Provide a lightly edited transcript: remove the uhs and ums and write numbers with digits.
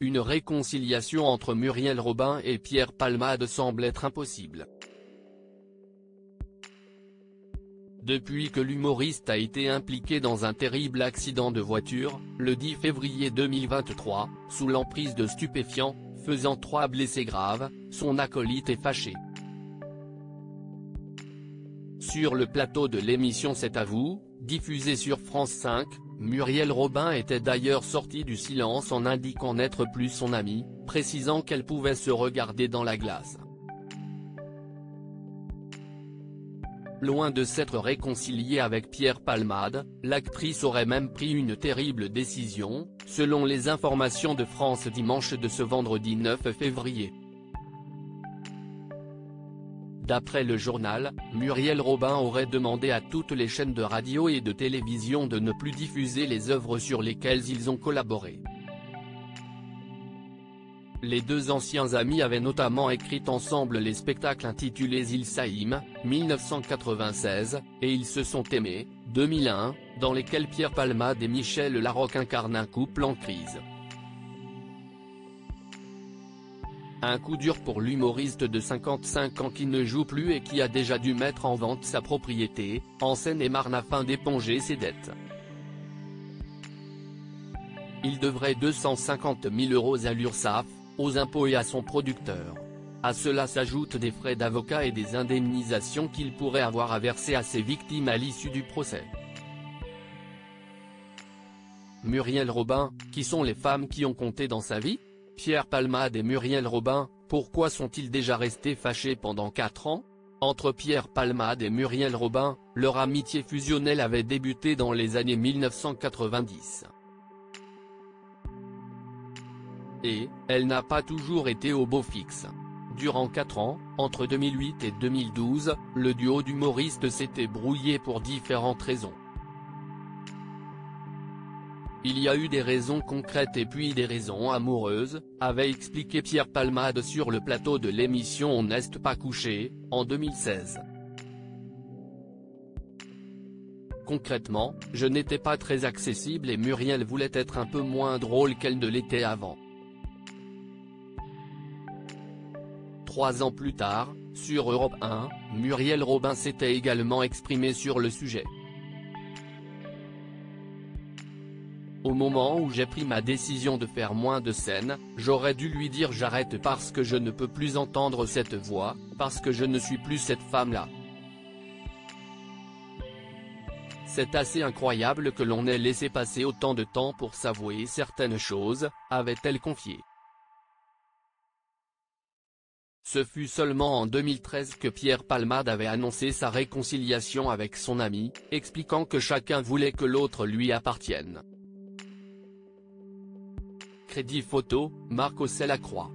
une réconciliation entre Muriel Robin et Pierre Palmade semble être impossible. Depuis que l'humoriste a été impliqué dans un terrible accident de voiture, le 10 février 2023, sous l'emprise de stupéfiants, faisant 3 blessés graves, son acolyte est fâché. Sur le plateau de l'émission C'est à vous, diffusée sur France 5, Muriel Robin était d'ailleurs sortie du silence en indiquant n'être plus son amie, précisant qu'elle pouvait se regarder dans la glace. Loin de s'être réconciliée avec Pierre Palmade, l'actrice aurait même pris une terrible décision, selon les informations de France Dimanche de ce vendredi 9 février. D'après le journal, Muriel Robin aurait demandé à toutes les chaînes de radio et de télévision de ne plus diffuser les œuvres sur lesquelles ils ont collaboré. Les deux anciens amis avaient notamment écrit ensemble les spectacles intitulés Il Saïm, 1996, et Ils se sont aimés, 2001, dans lesquels Pierre Palmade et Michel Larocque incarnent un couple en crise. Un coup dur pour l'humoriste de 55 ans qui ne joue plus et qui a déjà dû mettre en vente sa propriété, en Seine-et-Marne afin d'éponger ses dettes. Il devrait 250 000 € à l'URSSAF, aux impôts et à son producteur. À cela s'ajoutent des frais d'avocat et des indemnisations qu'il pourrait avoir à verser à ses victimes à l'issue du procès. Muriel Robin, qui sont les femmes qui ont compté dans sa vie ? Pierre Palmade et Muriel Robin, pourquoi sont-ils déjà restés fâchés pendant 4 ans ? Entre Pierre Palmade et Muriel Robin, leur amitié fusionnelle avait débuté dans les années 1990. Et, elle n'a pas toujours été au beau fixe. Durant 4 ans, entre 2008 et 2012, le duo d'humoristes s'était brouillé pour différentes raisons. Il y a eu des raisons concrètes et puis des raisons amoureuses, avait expliqué Pierre Palmade sur le plateau de l'émission On n'est pas couché, en 2016. Concrètement, je n'étais pas très accessible et Muriel voulait être un peu moins drôle qu'elle ne l'était avant. 3 ans plus tard, sur Europe 1, Muriel Robin s'était également exprimée sur le sujet. Au moment où j'ai pris ma décision de faire moins de scènes, j'aurais dû lui dire j'arrête parce que je ne peux plus entendre cette voix, parce que je ne suis plus cette femme-là. C'est assez incroyable que l'on ait laissé passer autant de temps pour s'avouer certaines choses, avait-elle confié. Ce fut seulement en 2013 que Pierre Palmade avait annoncé sa réconciliation avec son ami, expliquant que chacun voulait que l'autre lui appartienne. Crédit photo, Marc Ossel-Lacroix.